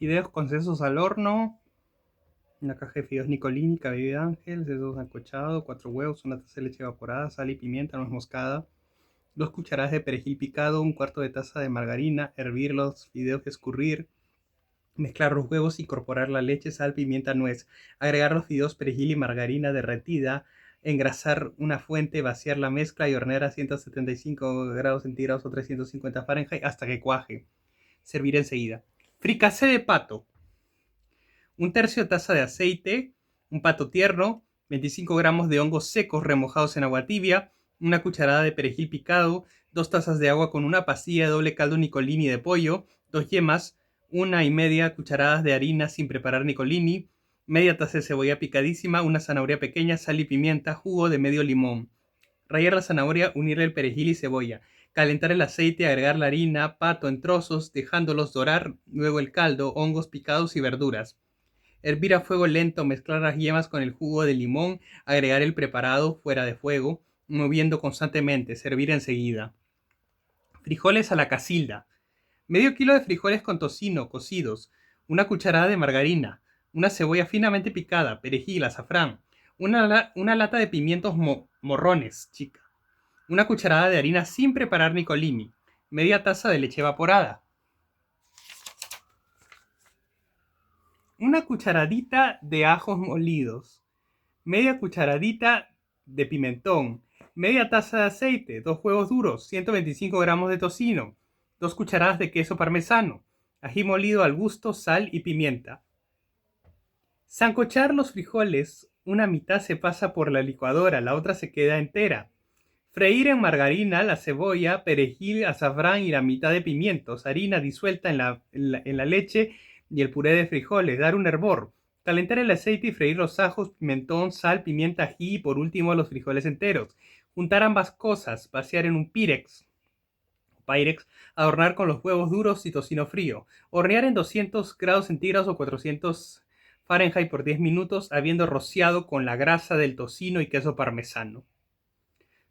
fideos con sesos al horno, una caja de fideos Nicolini, cabello de ángel, sesos ancochados, 4 huevos, una taza de leche evaporada, sal y pimienta, nuez moscada, 2 cucharadas de perejil picado, un cuarto de taza de margarina, hervir los fideos y escurrir, mezclar los huevos, incorporar la leche, sal, pimienta, nuez, agregar los fideos, perejil y margarina derretida, engrasar una fuente, vaciar la mezcla y hornear a 175 grados centígrados o 350 Fahrenheit hasta que cuaje. Servir enseguida. Fricasé de pato. Un tercio de taza de aceite, un pato tierno, 25 gramos de hongos secos remojados en agua tibia, una cucharada de perejil picado, 2 tazas de agua con una pastilla de doble caldo Nicolini de pollo, 2 yemas, 1,5 cucharadas de harina sin preparar Nicolini, media taza de cebolla picadísima, una zanahoria pequeña, sal y pimienta, jugo de medio limón. Rallar la zanahoria, unirle el perejil y cebolla. Calentar el aceite, agregar la harina, pato en trozos, dejándolos dorar, luego el caldo, hongos picados y verduras. Hervir a fuego lento, mezclar las yemas con el jugo de limón, agregar el preparado fuera de fuego, moviendo constantemente, servir enseguida. Frijoles a la casilda. Medio kilo de frijoles con tocino cocidos, una cucharada de margarina, una cebolla finamente picada, perejil, azafrán, una lata de pimientos morrones, chica, una cucharada de harina sin preparar Nicolini, media taza de leche evaporada, una cucharadita de ajos molidos, media cucharadita de pimentón, media taza de aceite, 2 huevos duros, 125 gramos de tocino, 2 cucharadas de queso parmesano, ají molido al gusto, sal y pimienta. Sancochar los frijoles, una mitad se pasa por la licuadora, la otra se queda entera. Freír en margarina la cebolla, perejil, azafrán y la mitad de pimientos, harina disuelta en la leche y el puré de frijoles, dar un hervor. Calentar el aceite y freír los ajos, pimentón, sal, pimienta, ají y por último los frijoles enteros. Juntar ambas cosas, vaciar en un Pyrex, adornar con los huevos duros y tocino frío. Hornear en 200 grados centígrados o 400 Fahrenheit por 10 minutos, habiendo rociado con la grasa del tocino y queso parmesano.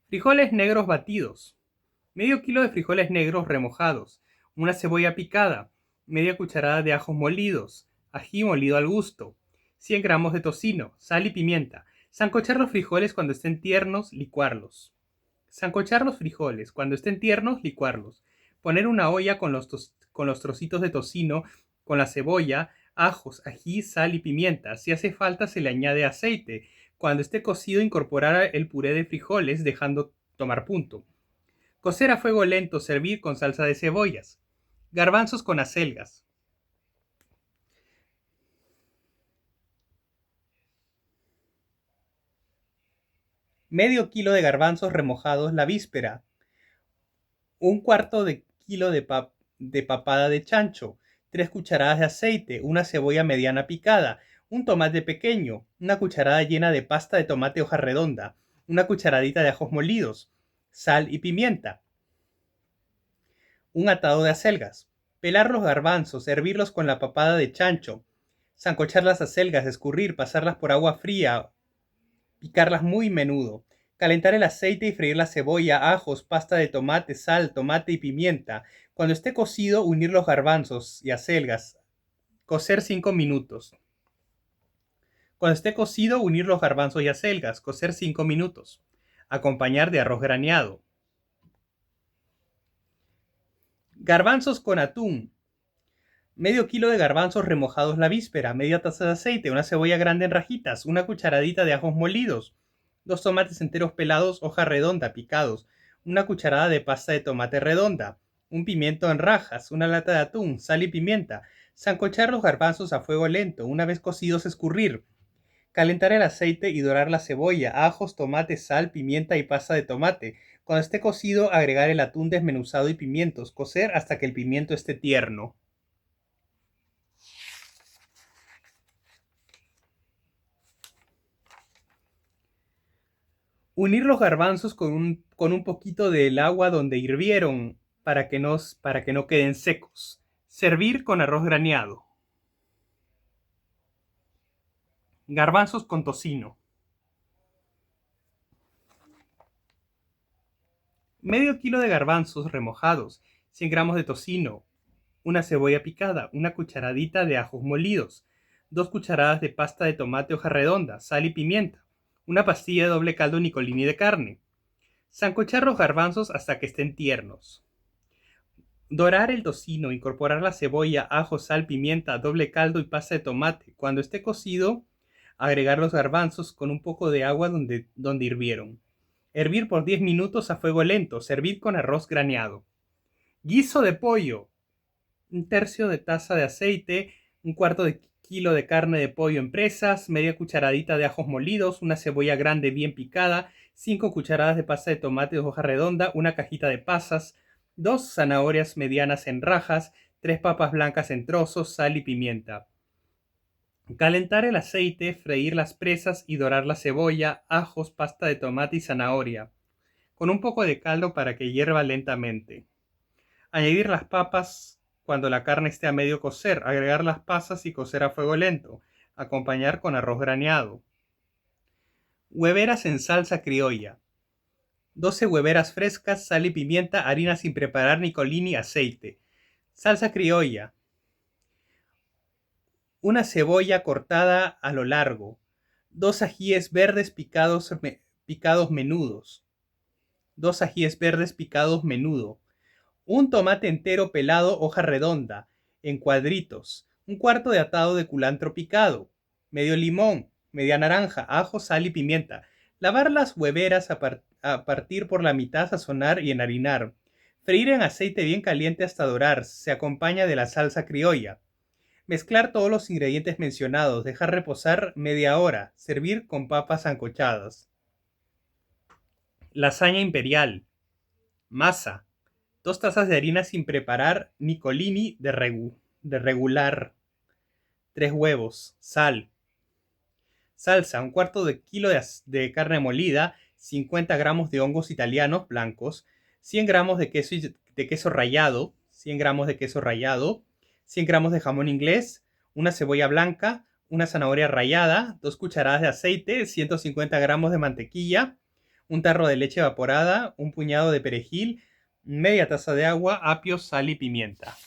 Frijoles negros batidos. Medio kilo de frijoles negros remojados, una cebolla picada, media cucharada de ajos molidos, ají molido al gusto, 100 gramos de tocino, sal y pimienta. Sancochar los frijoles cuando estén tiernos, licuarlos. Sancochar los frijoles cuando estén tiernos, licuarlos. Poner una olla con los trocitos de tocino, con la cebolla, ajos, ají, sal y pimienta. Si hace falta se le añade aceite. Cuando esté cocido, incorporar el puré de frijoles dejando tomar punto. Cocer a fuego lento, servir con salsa de cebollas. Garbanzos con acelgas. Medio kilo de garbanzos remojados la víspera. Un cuarto de kilo de papada de chancho. 3 cucharadas de aceite. Una cebolla mediana picada. Un tomate pequeño. Una cucharada llena de pasta de tomate hoja redonda. Una cucharadita de ajos molidos. Sal y pimienta. Un atado de acelgas. Pelar los garbanzos, hervirlos con la papada de chancho, sancochar las acelgas, escurrir, pasarlas por agua fría, picarlas muy menudo, calentar el aceite y freír la cebolla, ajos, pasta de tomate, sal, tomate y pimienta. Cuando esté cocido, unir los garbanzos y acelgas, cocer 5 minutos. Cuando esté cocido, unir los garbanzos y acelgas, cocer 5 minutos. Acompañar de arroz graneado. Garbanzos con atún. Medio kilo de garbanzos remojados la víspera, media taza de aceite, una cebolla grande en rajitas, una cucharadita de ajos molidos, 2 tomates enteros pelados, hoja redonda, picados, una cucharada de pasta de tomate redonda, un pimiento en rajas, una lata de atún, sal y pimienta. Sancochar los garbanzos a fuego lento, una vez cocidos escurrir. Calentar el aceite y dorar la cebolla, ajos, tomate, sal, pimienta y pasta de tomate. Cuando esté cocido, agregar el atún desmenuzado y pimientos, cocer hasta que el pimiento esté tierno. Unir los garbanzos con un poquito del agua donde hirvieron para que no queden secos. Servir con arroz graneado. Garbanzos con tocino. Medio kilo de garbanzos remojados, 100 gramos de tocino, una cebolla picada, una cucharadita de ajos molidos, 2 cucharadas de pasta de tomate hoja redonda, sal y pimienta, una pastilla de doble caldo Nicolini de carne. Sancochar los garbanzos hasta que estén tiernos. Dorar el tocino, incorporar la cebolla, ajo, sal, pimienta, doble caldo y pasta de tomate. Cuando esté cocido, agregar los garbanzos con un poco de agua donde hirvieron. Hervir por 10 minutos a fuego lento. Servir con arroz graneado. Guiso de pollo. 1/3 de taza de aceite, 1/4 de kilo de carne de pollo en presas, media cucharadita de ajos molidos, una cebolla grande bien picada, 5 cucharadas de pasta de tomate de hoja redonda, una cajita de pasas, 2 zanahorias medianas en rajas, 3 papas blancas en trozos, sal y pimienta. Calentar el aceite, freír las presas y dorar la cebolla, ajos, pasta de tomate y zanahoria, con un poco de caldo para que hierva lentamente. Añadir las papas cuando la carne esté a medio cocer, agregar las pasas y cocer a fuego lento, acompañar con arroz graneado. Hueveras en salsa criolla. 12 hueveras frescas, sal y pimienta, harina sin preparar, Nicolini, aceite. Salsa criolla. Una cebolla cortada a lo largo. 2 ajíes verdes picados menudos. 2 ajíes verdes picados menudo. Un tomate entero pelado hoja redonda, en cuadritos, 1/4 de atado de culantro picado, medio limón, media naranja, ajo, sal y pimienta. Lavar las hueveras a partir por la mitad, sazonar y enharinar. Freír en aceite bien caliente hasta dorar, se acompaña de la salsa criolla. Mezclar todos los ingredientes mencionados, dejar reposar media hora, servir con papas sancochadas. Lasaña imperial. Masa. 2 tazas de harina sin preparar, Nicolini de regular. 3 huevos. Sal. Salsa, 1/4 de kilo de carne molida, 50 gramos de hongos italianos blancos, 100 gramos de queso rallado, 100 gramos de queso rallado, 100 gramos de jamón inglés, una cebolla blanca, una zanahoria rallada, 2 cucharadas de aceite, 150 gramos de mantequilla, un tarro de leche evaporada, un puñado de perejil, media taza de agua, apio, sal y pimienta.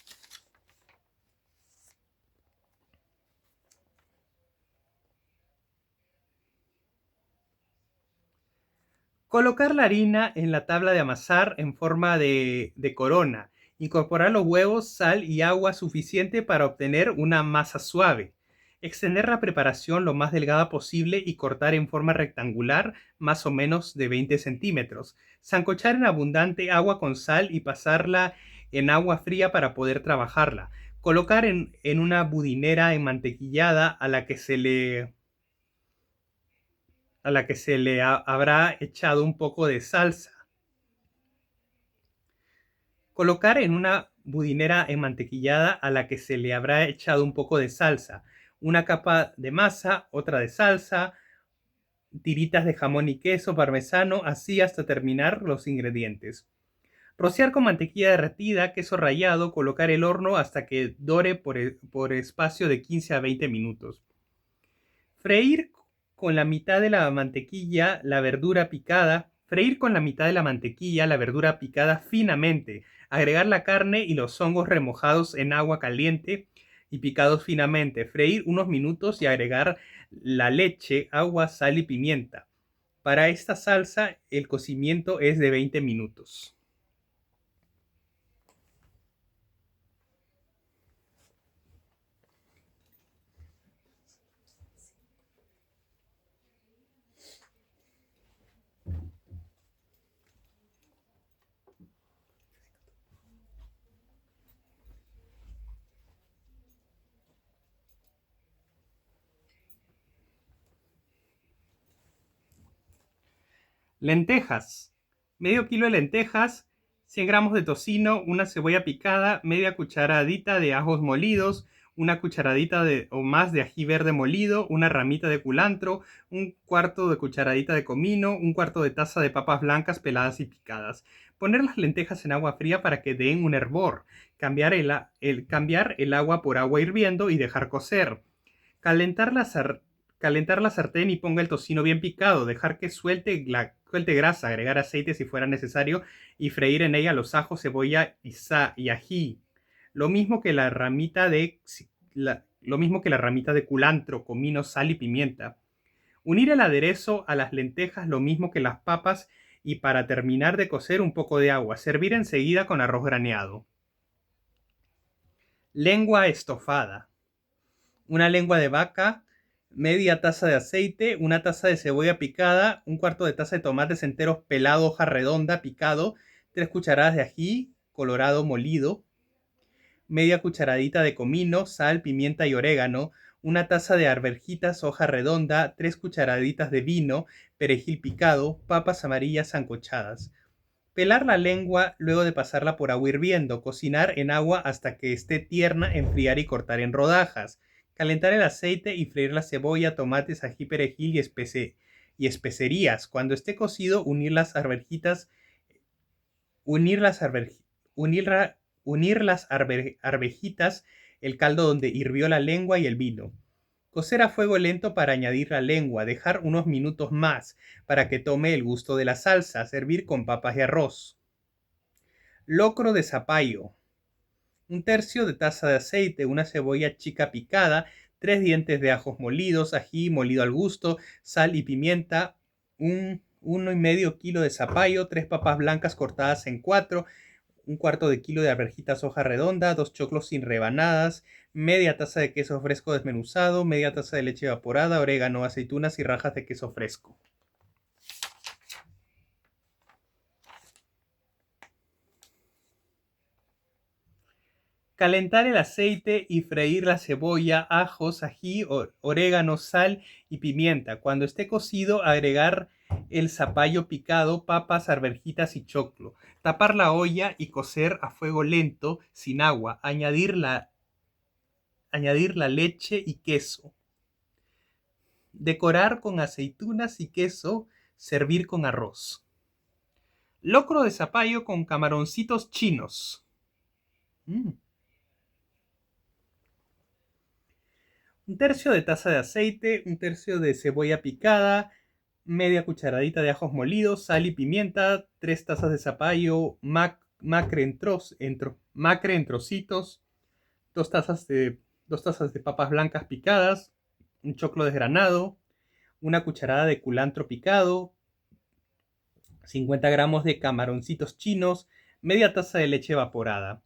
Colocar la harina en la tabla de amasar en forma de corona. Incorporar los huevos, sal y agua suficiente para obtener una masa suave. Extender la preparación lo más delgada posible y cortar en forma rectangular, más o menos de 20 centímetros. Sancochar en abundante agua con sal y pasarla en agua fría para poder trabajarla. Colocar en una budinera enmantequillada a la que se le habrá echado un poco de salsa. Colocar en una budinera enmantequillada a la que se le habrá echado un poco de salsa, una capa de masa, otra de salsa, tiritas de jamón y queso parmesano, así hasta terminar los ingredientes. Rociar con mantequilla derretida, queso rallado, colocar el horno hasta que dore por espacio de 15 a 20 minutos. Freír con la mitad de la mantequilla la verdura picada. Freír con la mitad de la mantequilla la verdura picada finamente. Agregar la carne y los hongos remojados en agua caliente y picados finamente. Freír unos minutos y agregar la leche, agua, sal y pimienta. Para esta salsa el cocimiento es de 20 minutos. Lentejas. Medio kilo de lentejas, 100 gramos de tocino, una cebolla picada, media cucharadita de ajos molidos, una cucharadita o más de ají verde molido, una ramita de culantro, 1/4 de cucharadita de comino, 1/4 de taza de papas blancas peladas y picadas. Poner las lentejas en agua fría para que den un hervor. Cambiar el agua por agua hirviendo y dejar cocer. Calentar la sartén y ponga el tocino bien picado, dejar que suelte grasa, agregar aceite si fuera necesario y freír en ella los ajos, cebolla y ají. lo mismo que la ramita de culantro, comino, sal y pimienta. Unir el aderezo a las lentejas lo mismo que las papas y para terminar de cocer un poco de agua. Servir enseguida con arroz graneado. Lengua estofada. Una lengua de vaca, media taza de aceite, una taza de cebolla picada, un cuarto de taza de tomates enteros pelado, hoja redonda, picado, 3 cucharadas de ají colorado molido, media cucharadita de comino, sal, pimienta y orégano, una taza de arvejitas, hoja redonda, 3 cucharaditas de vino, perejil picado, papas amarillas sancochadas. Pelar la lengua luego de pasarla por agua hirviendo, cocinar en agua hasta que esté tierna, enfriar y cortar en rodajas. Calentar el aceite y freír la cebolla, tomates, ají, perejil y especerías. Cuando esté cocido, unir las arvejitas, arvejitas, el caldo donde hirvió la lengua y el vino. Cocer a fuego lento para añadir la lengua, dejar unos minutos más para que tome el gusto de la salsa, servir con papas y arroz. Locro de zapallo. Un tercio de taza de aceite, una cebolla chica picada, 3 dientes de ajos molidos, ají molido al gusto, sal y pimienta, 1,5 kilo de zapallo, 3 papas blancas cortadas en 4, un cuarto de kilo de arvejitas hoja redonda, 2 choclos sin rebanadas, media taza de queso fresco desmenuzado, media taza de leche evaporada, orégano, aceitunas y rajas de queso fresco. Calentar el aceite y freír la cebolla, ajos, ají, orégano, sal y pimienta. Cuando esté cocido, agregar el zapallo picado, papas, arvejitas y choclo. Tapar la olla y cocer a fuego lento, sin agua. Añadir la leche y queso. Decorar con aceitunas y queso. Servir con arroz. Locro de zapallo con camaroncitos chinos. Un tercio de taza de aceite, un tercio de cebolla picada, media cucharadita de ajos molidos, sal y pimienta, 3 tazas de zapallo, macre en trocitos, 2 tazas de papas blancas picadas, un choclo desgranado, una cucharada de culantro picado, 50 gramos de camaroncitos chinos, media taza de leche evaporada.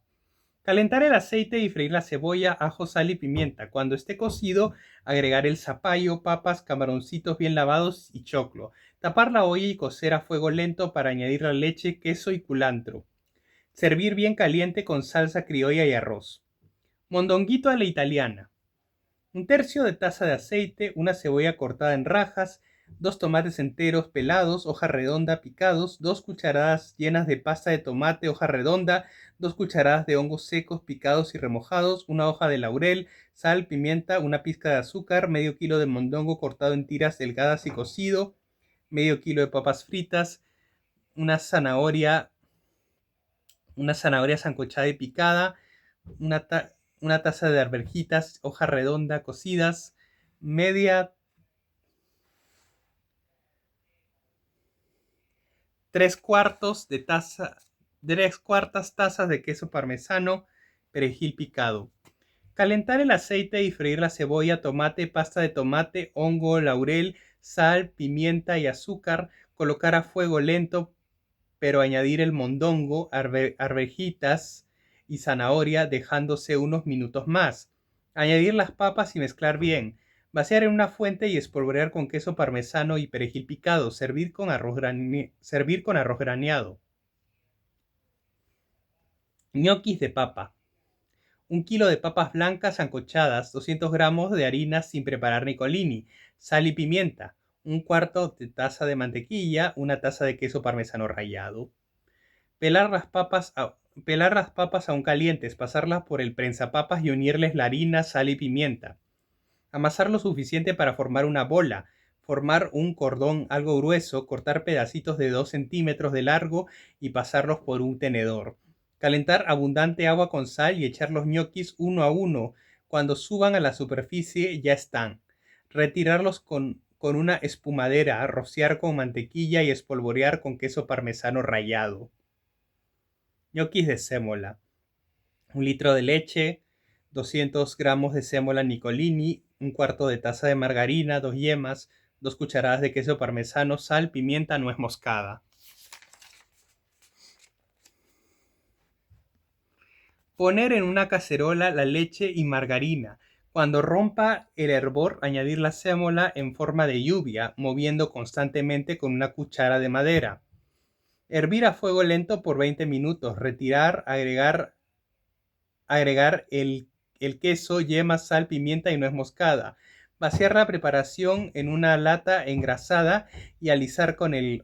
Calentar el aceite y freír la cebolla, ajo, sal y pimienta. Cuando esté cocido, agregar el zapallo, papas, camaroncitos bien lavados y choclo. Tapar la olla y cocer a fuego lento para añadir la leche, queso y culantro. Servir bien caliente con salsa criolla y arroz. Mondonguito a la italiana. Un tercio de taza de aceite, una cebolla cortada en rajas, 2 tomates enteros pelados, hoja redonda picados, 2 cucharadas llenas de pasta de tomate, hoja redonda, 2 cucharadas de hongos secos picados y remojados, una hoja de laurel, sal, pimienta, una pizca de azúcar, medio kilo de mondongo cortado en tiras delgadas y cocido, medio kilo de papas fritas, una zanahoria sancochada y picada, una taza de arvejitas, hoja redonda cocidas, media 3/4 tazas de queso parmesano, perejil picado. Calentar el aceite y freír la cebolla, tomate, pasta de tomate, hongo, laurel, sal, pimienta y azúcar. Colocar a fuego lento, pero añadir el mondongo, arvejitas y zanahoria dejándose unos minutos más. Añadir las papas y mezclar bien. Vaciar en una fuente y espolvorear con queso parmesano y perejil picado. Servir con arroz graneado. Ñoquis de papa. 1 kilo de papas blancas sancochadas, 200 gramos de harina sin preparar nicolini, sal y pimienta, un cuarto de taza de mantequilla, una taza de queso parmesano rallado. Pelar las papas aún calientes, pasarlas por el prensapapas y unirles la harina, sal y pimienta. Amasar lo suficiente para formar una bola, formar un cordón algo grueso, cortar pedacitos de 2 centímetros de largo y pasarlos por un tenedor. Calentar abundante agua con sal y echar los ñoquis uno a uno. Cuando suban a la superficie ya están. Retirarlos con una espumadera, rociar con mantequilla y espolvorear con queso parmesano rallado. Ñoquis de sémola. 1 litro de leche, 200 gramos de sémola Nicolini, un cuarto de taza de margarina, 2 yemas, 2 cucharadas de queso parmesano, sal, pimienta, nuez moscada. Poner en una cacerola la leche y margarina. Cuando rompa el hervor, añadir la sémola en forma de lluvia, moviendo constantemente con una cuchara de madera. Hervir a fuego lento por 20 minutos. Retirar, agregar el queso, yema, sal, pimienta y nuez moscada. Vaciar la preparación en una lata engrasada y alisar con el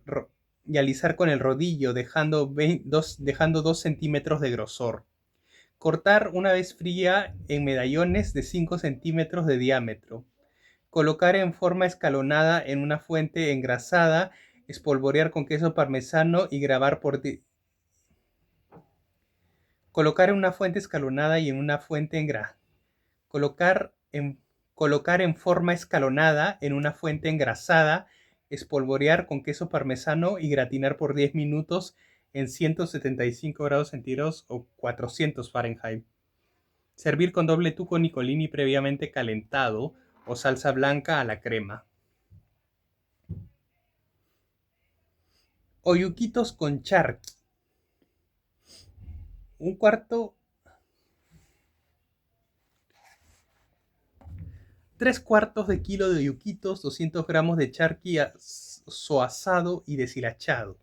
rodillo, dejando 2 centímetros de grosor. Cortar una vez fría en medallones de 5 centímetros de diámetro. Colocar en forma escalonada en una fuente engrasada, espolvorear con queso parmesano y grabar por colocar en una fuente escalonada y en una fuente colocar en forma escalonada en una fuente engrasada, espolvorear con queso parmesano y gratinar por 10 minutos en 175 grados centígrados o 400 Fahrenheit. Servir con doble tuco Nicolini previamente calentado o salsa blanca a la crema. Oyuquitos con charqui. 3/4 de kilo de oyuquitos, 200 gramos de charqui soasado y deshilachado,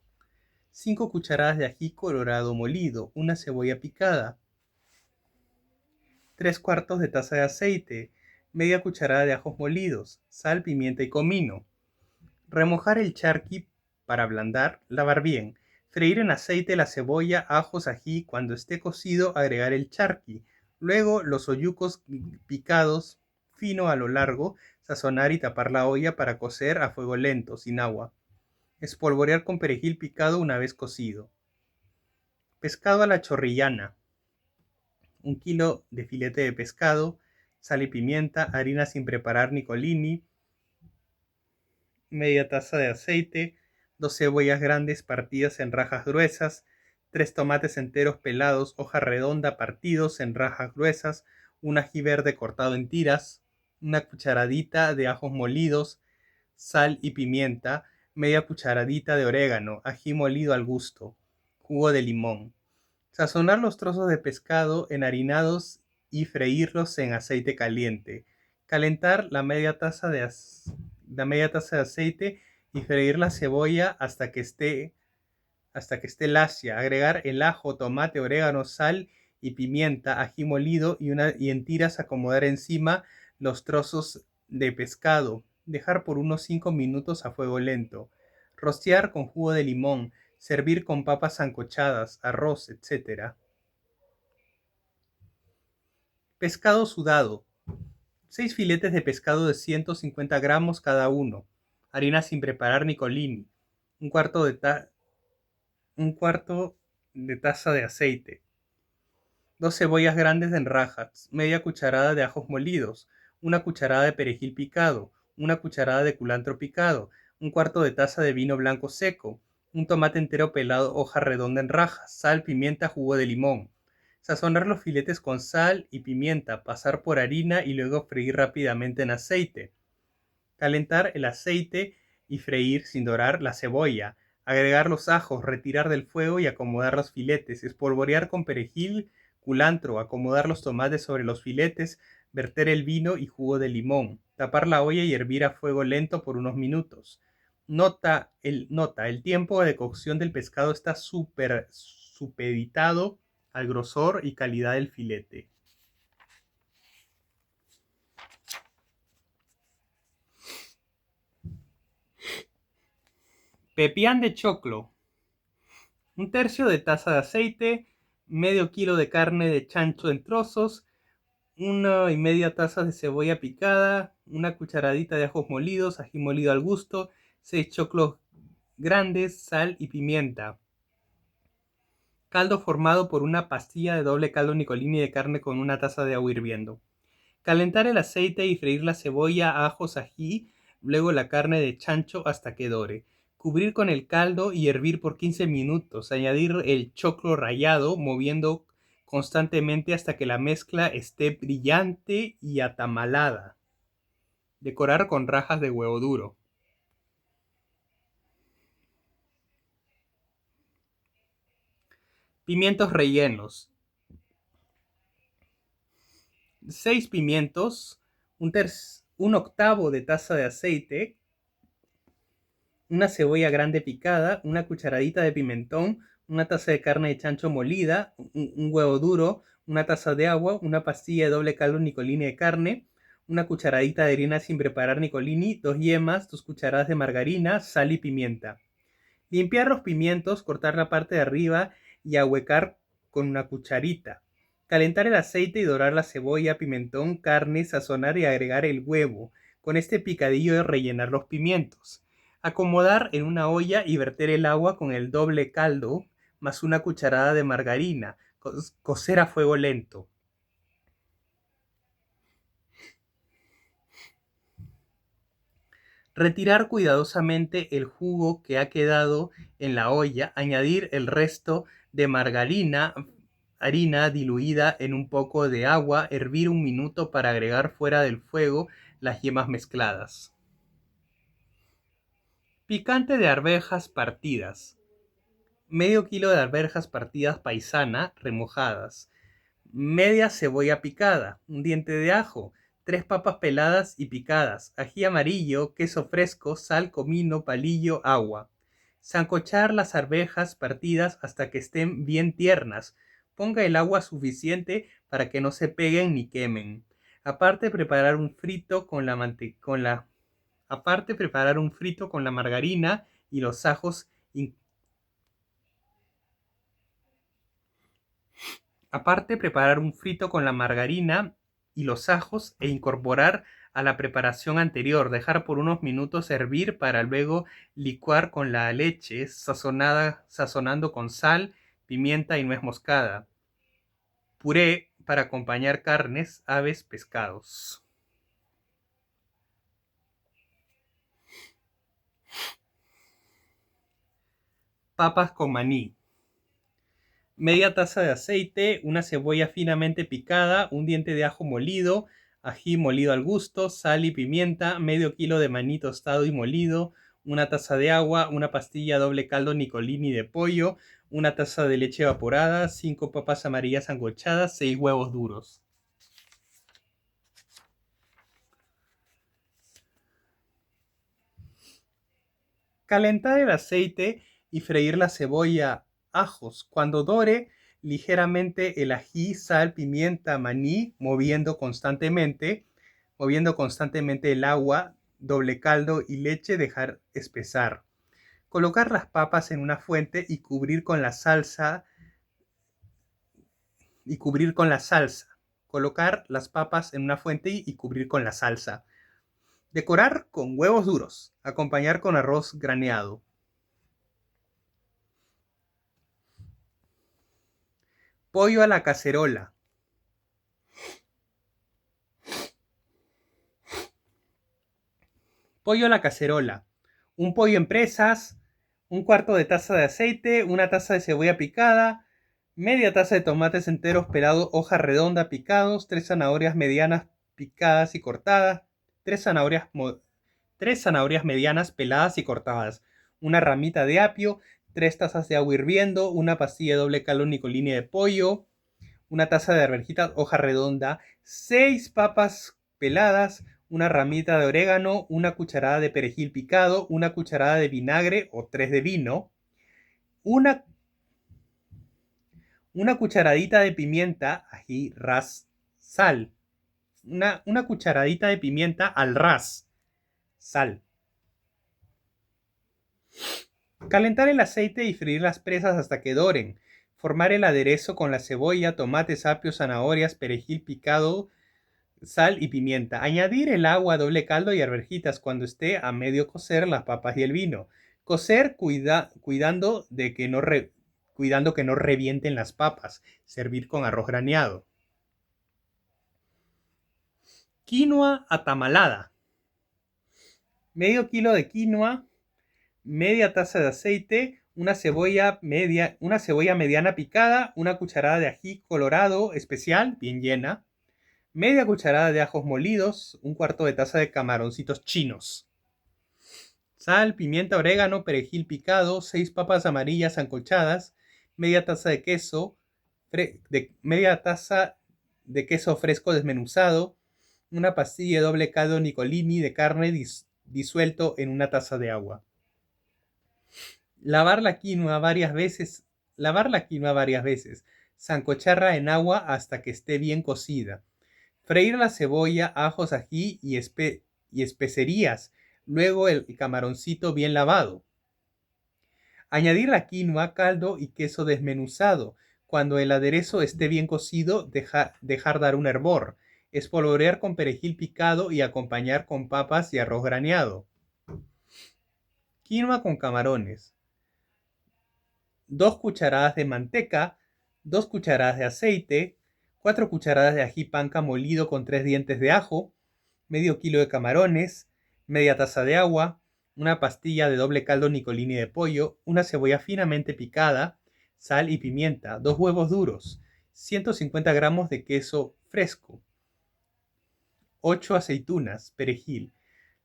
5 cucharadas de ají colorado molido, una cebolla picada, 3/4 de taza de aceite, media cucharada de ajos molidos, sal, pimienta y comino. Remojar el charqui para ablandar, lavar bien. Freír en aceite la cebolla, ajos, ají. Cuando esté cocido, agregar el charqui. Luego los oyucos picados fino a lo largo, sazonar y tapar la olla para cocer a fuego lento, sin agua. Espolvorear con perejil picado una vez cocido. Pescado a la chorrillana. 1 kilo de filete de pescado, sal y pimienta, harina sin preparar Nicolini, media taza de aceite, 2 cebollas grandes partidas en rajas gruesas, 3 tomates enteros pelados, hoja redonda partidos en rajas gruesas, un ají verde cortado en tiras, una cucharadita de ajos molidos, sal y pimienta, media cucharadita de orégano, ají molido al gusto, jugo de limón. Sazonar los trozos de pescado enharinados y freírlos en aceite caliente. Calentar la media taza de aceite y freír la cebolla hasta que esté lacia. Agregar el ajo, tomate, orégano, sal y pimienta, ají molido y en tiras acomodar encima los trozos de pescado. Dejar por unos 5 minutos a fuego lento. Rostear con jugo de limón. Servir con papas sancochadas, arroz, etc. Pescado sudado. 6 filetes de pescado de 150 gramos cada uno. Harina sin preparar Nicolini. Un cuarto de taza de aceite. 2 cebollas grandes en rajas. Media cucharada de ajos molidos. Una cucharada de perejil picado. Una cucharada de culantro picado. Un cuarto de taza de vino blanco seco. Un tomate entero pelado, hoja redonda en rajas. Sal, pimienta, jugo de limón. Sazonar los filetes con sal y pimienta, pasar por harina y luego freír rápidamente en aceite. Calentar el aceite y freír sin dorar la cebolla. Agregar los ajos, retirar del fuego y acomodar los filetes. Espolvorear con perejil, culantro, acomodar los tomates sobre los filetes, verter el vino y jugo de limón. Tapar la olla y hervir a fuego lento por unos minutos. Nota, el tiempo de cocción del pescado está supeditado al grosor y calidad del filete. Pepián de choclo. 1/3 de taza de aceite, medio kilo de carne de chancho en trozos, 1,5 tazas de cebolla picada, una cucharadita de ajos molidos, ají molido al gusto, 6 choclos grandes, sal y pimienta. Caldo formado por una pastilla de doble caldo Nicolini de carne con una taza de agua hirviendo. Calentar el aceite y freír la cebolla, ajos, ají, luego la carne de chancho hasta que dore. Cubrir con el caldo y hervir por 15 minutos. Añadir el choclo rallado, moviendo constantemente hasta que la mezcla esté brillante y atamalada. Decorar con rajas de huevo duro. Pimientos rellenos. 6 pimientos, un octavo de taza de aceite, una cebolla grande picada, una cucharadita de pimentón, una taza de carne de chancho molida, un huevo duro, una taza de agua, una pastilla de doble caldo Nicolini de carne, una cucharadita de harina sin preparar Nicolini, 2 yemas, 2 cucharadas de margarina, sal y pimienta. Limpiar los pimientos, cortar la parte de arriba y ahuecar con una cucharita. Calentar el aceite y dorar la cebolla, pimentón, carne, sazonar y agregar el huevo. Con este picadillo de rellenar los pimientos. Acomodar en una olla y verter el agua con el doble caldo más una cucharada de margarina. Cocer a fuego lento. Retirar cuidadosamente el jugo que ha quedado en la olla, añadir el resto de margarina, harina diluida en un poco de agua, hervir 1 minuto para agregar fuera del fuego las yemas mezcladas. Picante de arvejas partidas. Medio kilo de arvejas partidas paisana, remojadas. Media cebolla picada, un diente de ajo, 3 papas peladas y picadas, ají amarillo, queso fresco, sal, comino, palillo, agua. Sancochar las arvejas partidas hasta que estén bien tiernas. Ponga el agua suficiente para que no se peguen ni quemen. Aparte preparar un frito con la margarina y los ajos Aparte, preparar un frito con la margarina y los ajos e incorporar a la preparación anterior. Dejar por unos minutos hervir para luego licuar con la leche sazonando con sal, pimienta y nuez moscada. Puré para acompañar carnes, aves, pescados. Papas con maní. Media taza de aceite, una cebolla finamente picada, un diente de ajo molido, ají molido al gusto, sal y pimienta, medio kilo de maní tostado y molido, una taza de agua, una pastilla doble caldo Nicolini de pollo, una taza de leche evaporada, 5 papas amarillas sancochadas, 6 huevos duros. Calentar el aceite y freír la cebolla, ajos. Cuando dore ligeramente el ají, sal, pimienta, maní, moviendo constantemente el agua, doble caldo y leche, dejar espesar. Colocar las papas en una fuente y cubrir con la salsa. Colocar las papas en una fuente y cubrir con la salsa. Decorar con huevos duros. Acompañar con arroz graneado. Pollo a la cacerola. Pollo a la cacerola. Un pollo en presas, un cuarto de taza de aceite, una taza de cebolla picada, media taza de tomates enteros pelados, hoja redonda picados, 3 zanahorias medianas picadas y cortadas, 3 zanahorias medianas peladas y cortadas, una ramita de apio, 3 tazas de agua hirviendo, una pastilla de doble caldo Nicolini de pollo, una taza de arvejitas, hoja redonda, 6 papas peladas, una ramita de orégano, una cucharada de perejil picado, una cucharada de vinagre o 3 de vino, una cucharadita de pimienta, ají, ras, sal, una cucharadita de pimienta al ras, sal. Calentar el aceite y freír las presas hasta que doren. Formar el aderezo con la cebolla, tomates, apio, zanahorias, perejil picado, sal y pimienta. Añadir el agua, doble caldo y arvejitas cuando esté a medio cocer las papas y el vino. Cocer cuidando que no revienten las papas. Servir con arroz graneado. Quinoa atamalada. Medio kilo de quinoa, media taza de aceite, una cebolla mediana picada, una cucharada de ají colorado especial, bien llena, media cucharada de ajos molidos, un cuarto de taza de camaroncitos chinos, sal, pimienta, orégano, perejil picado, 6 papas amarillas sancochadas, media taza de queso, media taza de queso fresco desmenuzado, una pastilla de doble caldo Nicolini de carne disuelto en una taza de agua. Lavar la quinoa varias veces, sancocharla en agua hasta que esté bien cocida. Freír la cebolla, ajos, ají y especerías, luego el camaroncito bien lavado. Añadir la quinoa, caldo y queso desmenuzado. Cuando el aderezo esté bien cocido, dejar dar un hervor. Espolvorear con perejil picado y acompañar con papas y arroz graneado. Quinoa con camarones. 2 cucharadas de manteca, 2 cucharadas de aceite, 4 cucharadas de ají panca molido con 3 dientes de ajo, medio kilo de camarones, media taza de agua, una pastilla de doble caldo Nicolini de pollo, una cebolla finamente picada, sal y pimienta, 2 huevos duros, 150 gramos de queso fresco, 8 aceitunas, perejil.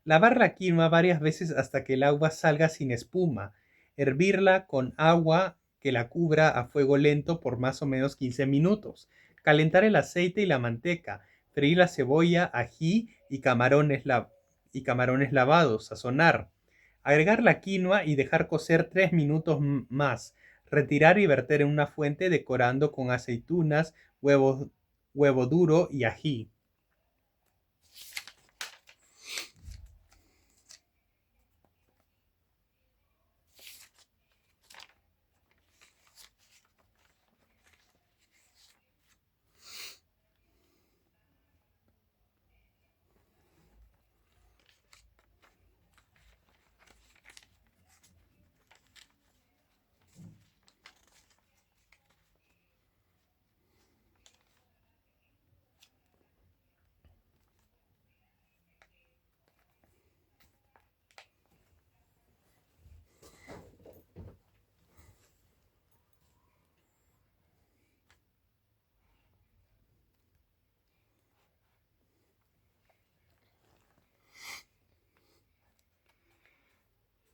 Lavar la quinoa varias veces hasta que el agua salga sin espuma. Hervirla con agua que la cubra a fuego lento por más o menos 15 minutos. Calentar el aceite y la manteca. Freír la cebolla, ají y camarones lavados. Sazonar. Agregar la quinoa y dejar cocer 3 minutos más. Retirar y verter en una fuente decorando con aceitunas, huevo duro y ají.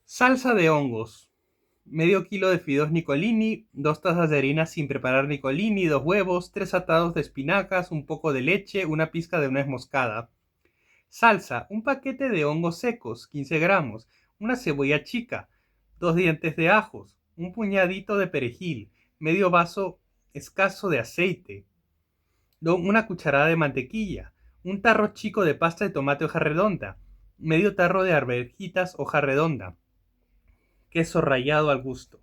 Salsa de hongos. Medio kilo de fideos Nicolini, 2 tazas de harina sin preparar Nicolini, 2 huevos, 3 atados de espinacas, un poco de leche, una pizca de nuez moscada. Salsa, un paquete de hongos secos, 15 gramos, una cebolla chica, 2 dientes de ajos, un puñadito de perejil, medio vaso escaso de aceite, una cucharada de mantequilla, un tarro chico de pasta de tomate hoja redonda, medio tarro de arvejitas hoja redonda, queso rallado al gusto.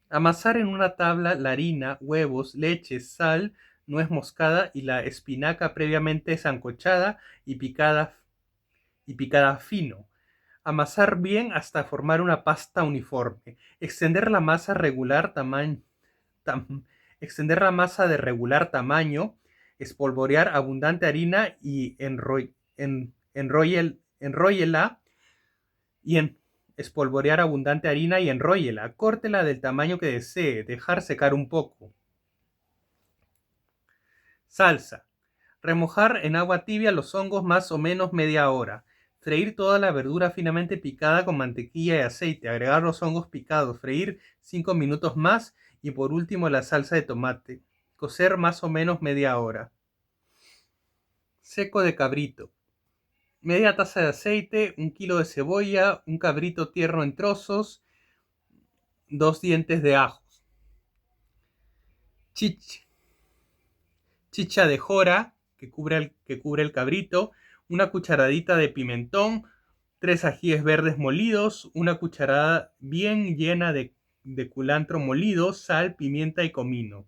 Amasar en una tabla la harina, huevos, leche, sal, nuez moscada y la espinaca previamente sancochada y picada fino. Amasar bien hasta formar una pasta uniforme. Extender la masa de regular tamaño. Espolvorear abundante harina y enróllela y espolvorear abundante harina y enróllela. Córtela del tamaño que desee. Dejar secar un poco. Salsa. Remojar en agua tibia los hongos más o menos media hora. Freír toda la verdura finamente picada con mantequilla y aceite. Agregar los hongos picados. Freír 5 minutos más. Y por último la salsa de tomate. Cocer más o menos media hora. Seco de cabrito. Media taza de aceite, 1 kilo de cebolla, un cabrito tierno en trozos, 2 dientes de ajo. Chicha de jora que cubre el cabrito, una cucharadita de pimentón, 3 ajíes verdes molidos, una cucharada bien llena de culantro molido, sal, pimienta y comino.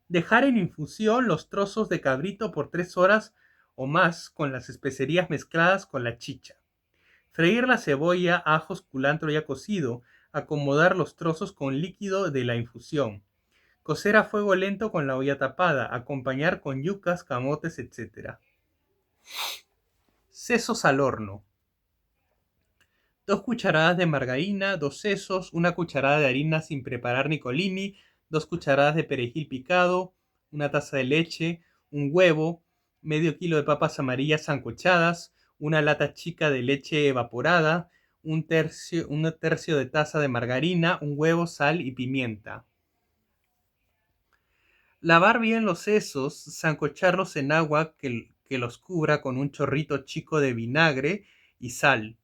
Dejar en infusión los trozos de cabrito por 3 horas o más con las especerías mezcladas con la chicha. Freír la cebolla, ajos, culantro ya cocido. Acomodar los trozos con líquido de la infusión. Cocer a fuego lento con la olla tapada. Acompañar con yucas, camotes, etc. Sesos al horno. 2 cucharadas de margarina, 2 sesos, 1 cucharada de harina sin preparar Nicolini, 2 cucharadas de perejil picado, 1 taza de leche, un huevo, medio kilo de papas amarillas sancochadas, 1 lata chica de leche evaporada, un tercio de taza de margarina, un huevo, sal y pimienta. Lavar bien los sesos, sancocharlos en agua que los cubra con un chorrito chico de vinagre y sal.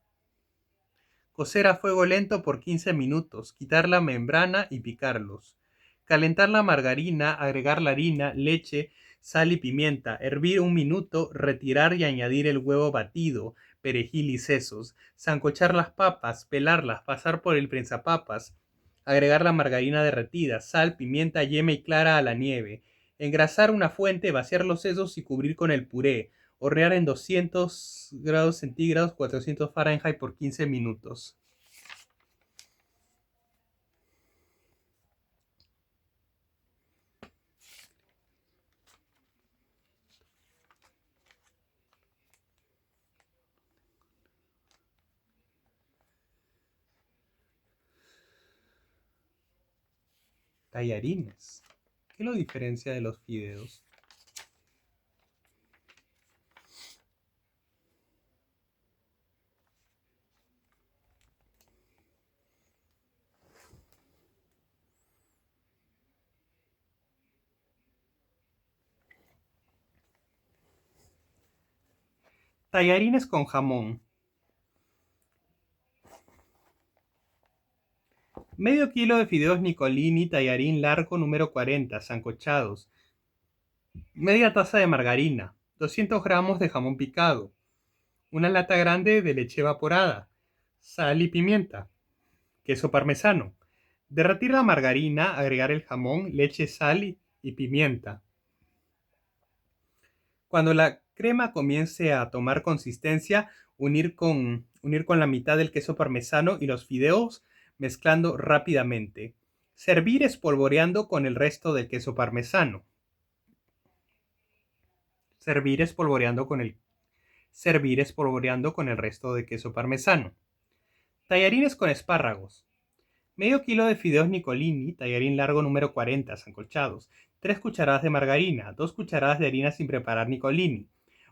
Cocer a fuego lento por 15 minutos, quitar la membrana y picarlos. Calentar la margarina, agregar la harina, leche, sal y pimienta, hervir 1 minuto, retirar y añadir el huevo batido, perejil y sesos, sancochar las papas, pelarlas, pasar por el prensapapas, agregar la margarina derretida, sal, pimienta, yema y clara a la nieve, engrasar una fuente, vaciar los sesos y cubrir con el puré, hornear en 200 grados centígrados, 400 Fahrenheit por 15 minutos. Tallarines. ¿Qué lo diferencia de los fideos? Tallarines con jamón. Medio kilo de fideos Nicolini tallarín largo número 40, sancochados. Media taza de margarina. 200 gramos de jamón picado. 1 lata grande de leche evaporada. Sal y pimienta. Queso parmesano. Derretir la margarina, agregar el jamón, leche, sal y pimienta. Cuando la crema comience a tomar consistencia, unir con la mitad del queso parmesano y los fideos, mezclando rápidamente. Servir espolvoreando con el resto del queso parmesano. Servir espolvoreando con el resto de queso parmesano. Tallarines con espárragos. Medio kilo de fideos Nicolini, tallarín largo número 40, sancochados. 3 cucharadas de margarina, 2 cucharadas de harina sin preparar Nicolini,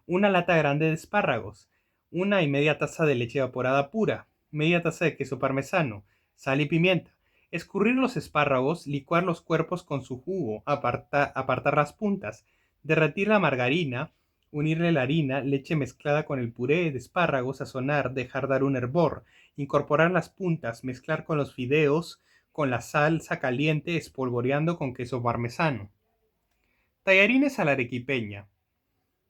1 lata grande de espárragos, 1,5 taza de leche evaporada pura, media taza de queso parmesano, sal y pimienta. Escurrir los espárragos, licuar los cuerpos con su jugo, apartar las puntas, derretir la margarina, unirle la harina, leche mezclada con el puré de espárragos, sazonar, dejar dar un hervor, incorporar las puntas, mezclar con los fideos, con la salsa caliente, espolvoreando con queso parmesano. Tallarines a la arequipeña.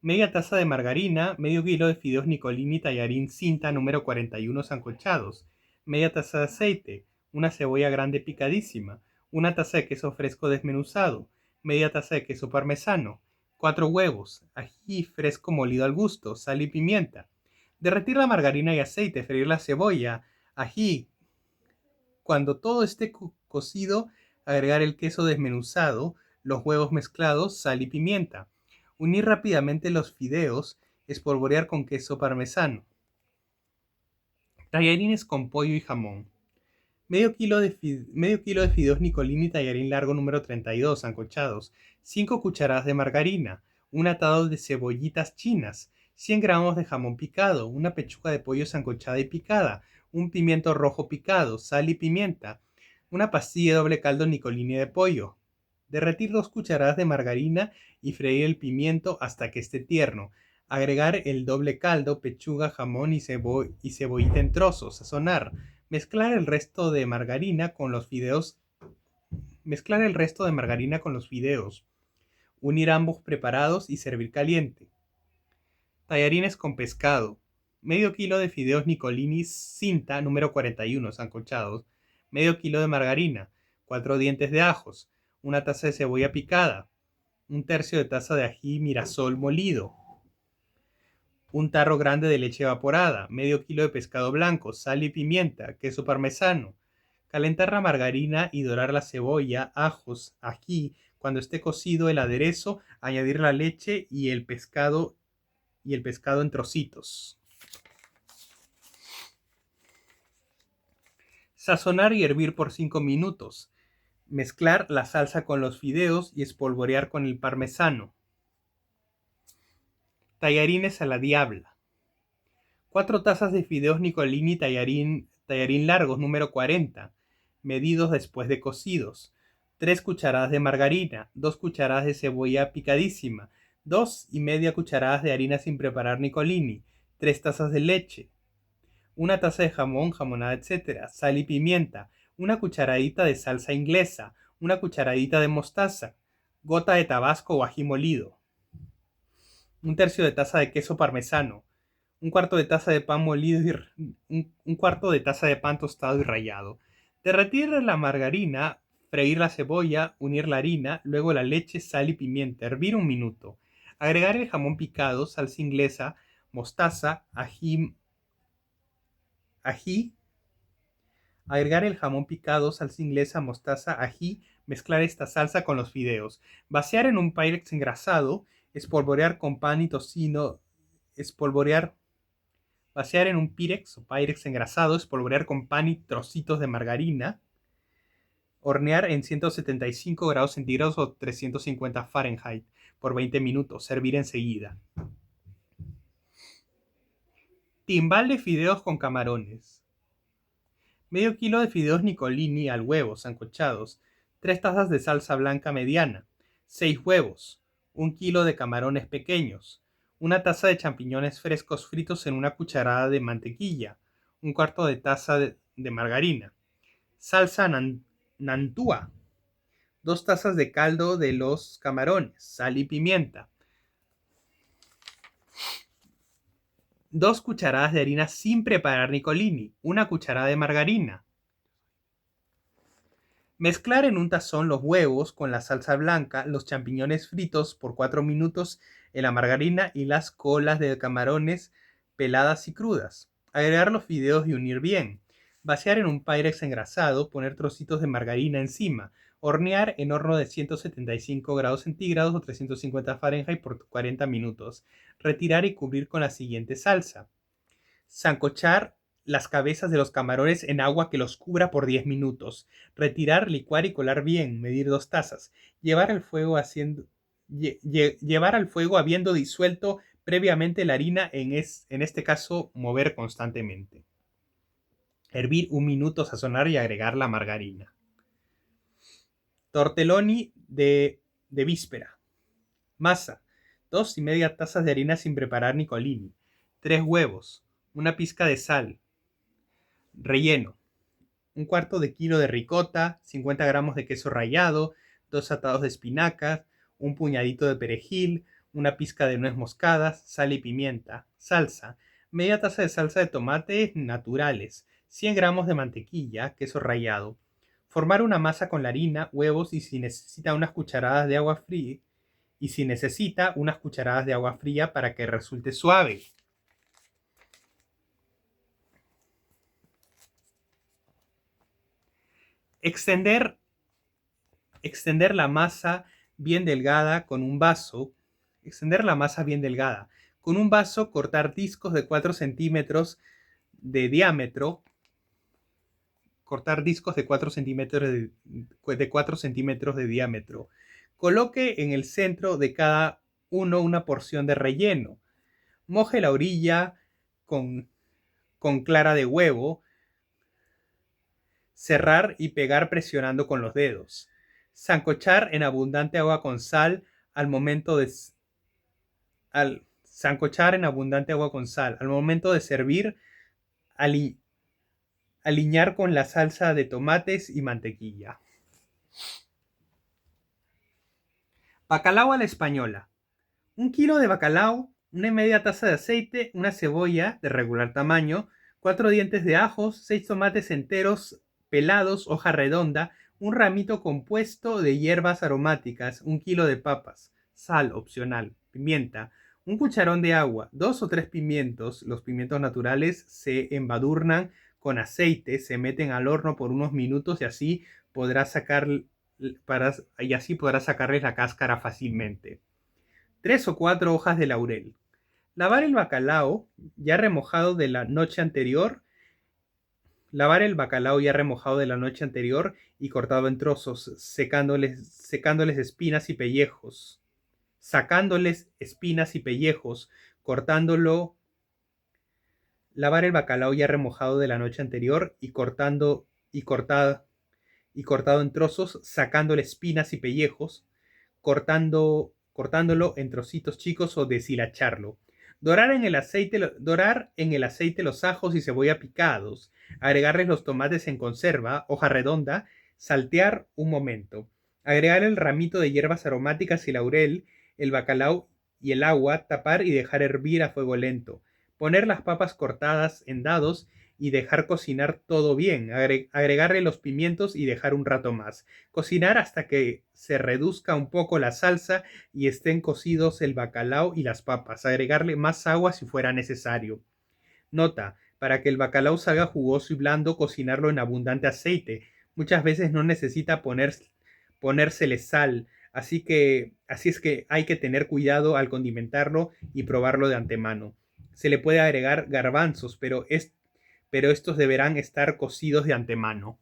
Media taza de margarina, medio kilo de fideos Nicolini tallarín cinta número 41 sancochados, media taza de aceite, 1 cebolla grande picadísima, 1 taza de queso fresco desmenuzado, media taza de queso parmesano, 4 huevos, ají fresco molido al gusto, sal y pimienta. Derretir la margarina y aceite, freír la cebolla, ají. Cuando todo esté cocido, agregar el queso desmenuzado, los huevos mezclados, sal y pimienta. Unir rápidamente los fideos, espolvorear con queso parmesano. Tallarines con pollo y jamón. Medio kilo de fideos Nicolini tallarín largo número 32, sancochados. 5 cucharadas de margarina. Un atado de cebollitas chinas. 100 gramos de jamón picado. Una pechuga de pollo sancochada y picada. Un pimiento rojo picado. Sal y pimienta. Una pastilla de doble caldo Nicolini de pollo. Derretir 2 cucharadas de margarina y freír el pimiento hasta que esté tierno. Agregar el doble caldo, pechuga, jamón y cebollita en trozos. Sazonar. Mezclar el resto de margarina con los fideos. Unir ambos preparados y servir caliente. Tallarines con pescado. Medio kilo de fideos Nicolini cinta número 41 sancochados. Medio kilo de margarina. 4 dientes de ajos. 1 taza de cebolla picada. 1/3 de taza de ají mirasol molido. 1 tarro grande de leche evaporada, medio kilo de pescado blanco, sal y pimienta, queso parmesano. Calentar la margarina y dorar la cebolla, ajos, ají. Cuando esté cocido el aderezo, añadir la leche y el pescado en trocitos. Sazonar y hervir por 5 minutos. Mezclar la salsa con los fideos y espolvorear con el parmesano. Tallarines a la diabla. 4 tazas de fideos Nicolini tallarín largos número 40, medidos después de cocidos. 3 cucharadas de margarina, 2 cucharadas de cebolla picadísima, 2,5 cucharadas de harina sin preparar Nicolini, 3 tazas de leche, 1 taza de jamón, jamonada, etc., sal y pimienta, 1 cucharadita de salsa inglesa, 1 cucharadita de mostaza, gota de tabasco o ají molido, 1/3 de taza de queso parmesano, 1/4 de taza de pan molido y un cuarto de taza de pan tostado y rallado. Derretir la margarina, freír la cebolla, unir la harina, luego la leche, sal y pimienta, hervir 1 minuto. Agregar el jamón picado, salsa inglesa, mostaza, ají. Agregar el jamón picado, salsa inglesa, mostaza, ají, mezclar esta salsa con los fideos. Vaciar en un Pyrex engrasado, espolvorear con pan y tocino, vaciar en un Pyrex o Pyrex engrasado, espolvorear con pan y trocitos de margarina, hornear en 175 grados centígrados o 350 Fahrenheit por 20 minutos, servir enseguida. Timbal de fideos con camarones. Medio kilo de fideos Nicolini al huevo, sancochados, 3 tazas de salsa blanca mediana, 6 huevos, 1 kilo de camarones pequeños, 1 taza de champiñones frescos fritos en 1 cucharada de mantequilla, 1/4 de taza de margarina, salsa Nantua, 2 tazas de caldo de los camarones, sal y pimienta, 2 cucharadas de harina sin preparar Nicolini, 1 cucharada de margarina. Mezclar en un tazón los huevos con la salsa blanca, los champiñones fritos por 4 minutos en la margarina y las colas de camarones peladas y crudas. Agregar los fideos y unir bien. Vaciar en un Pyrex engrasado, poner trocitos de margarina encima. Hornear en horno de 175 grados centígrados o 350 Fahrenheit por 40 minutos. Retirar y cubrir con la siguiente salsa. Sancochar las cabezas de los camarones en agua que los cubra por 10 minutos. Retirar, licuar y colar bien, medir 2 tazas. Llevar al fuego habiendo disuelto previamente la harina, en este caso mover constantemente. Hervir 1 minuto, sazonar y agregar la margarina. Tortelloni de víspera. Masa: 2,5 tazas de harina sin preparar Nicolini, 3 huevos, 1 pizca de sal. Relleno: 1/4 de kilo de ricota, 50 gramos de queso rallado, 2 atados de espinacas, un puñadito de perejil, 1 pizca de nuez moscada, sal y pimienta. Salsa: media taza de salsa de tomate naturales, 100 gramos de mantequilla, queso rallado. Formar una masa con la harina, huevos y si necesita unas cucharadas de agua fría para que resulte suave. Extender la masa bien delgada con un vaso. Con un vaso, cortar discos de 4 centímetros de diámetro. Coloque en el centro de cada uno una porción de relleno. Moje la orilla con clara de huevo. Cerrar y pegar presionando con los dedos. Sancochar en abundante agua con sal al momento de servir. Aliñar con la salsa de tomates y mantequilla. Bacalao a la española. 1 kilo de bacalao, 1,5 taza de aceite, 1 cebolla de regular tamaño, 4 dientes de ajos, 6 tomates enteros pelados, hoja redonda, un ramito compuesto de hierbas aromáticas, 1 kilo de papas, sal opcional, pimienta, 1 cucharón de agua, 2 o 3 pimientos. Los pimientos naturales se embadurnan con aceite, se meten al horno por unos minutos y así podrás sacarles la cáscara fácilmente. 3 o 4 hojas de laurel. Lavar el bacalao ya remojado de la noche anterior Lavar el bacalao ya remojado de la noche anterior y cortado en trozos, secándoles espinas y pellejos, sacándoles espinas y pellejos, cortándolo. Lavar el bacalao ya remojado de la noche anterior y cortado en trozos, sacándole espinas y pellejos, cortándolo en trocitos chicos o deshilacharlo. Dorar en el aceite los ajos y cebolla picados, agregarles los tomates en conserva, hoja redonda, saltear un momento, agregar el ramito de hierbas aromáticas y laurel, el bacalao y el agua, tapar y dejar hervir a fuego lento, poner las papas cortadas en dados y dejar cocinar todo bien, agregarle los pimientos y dejar un rato más. Cocinar hasta que se reduzca un poco la salsa y estén cocidos el bacalao y las papas. Agregarle más agua si fuera necesario. Nota: para que el bacalao salga jugoso y blando, cocinarlo en abundante aceite. Muchas veces no necesita ponérsele sal, así es que hay que tener cuidado al condimentarlo y probarlo de antemano. Se le puede agregar garbanzos, pero estos deberán estar cocidos de antemano.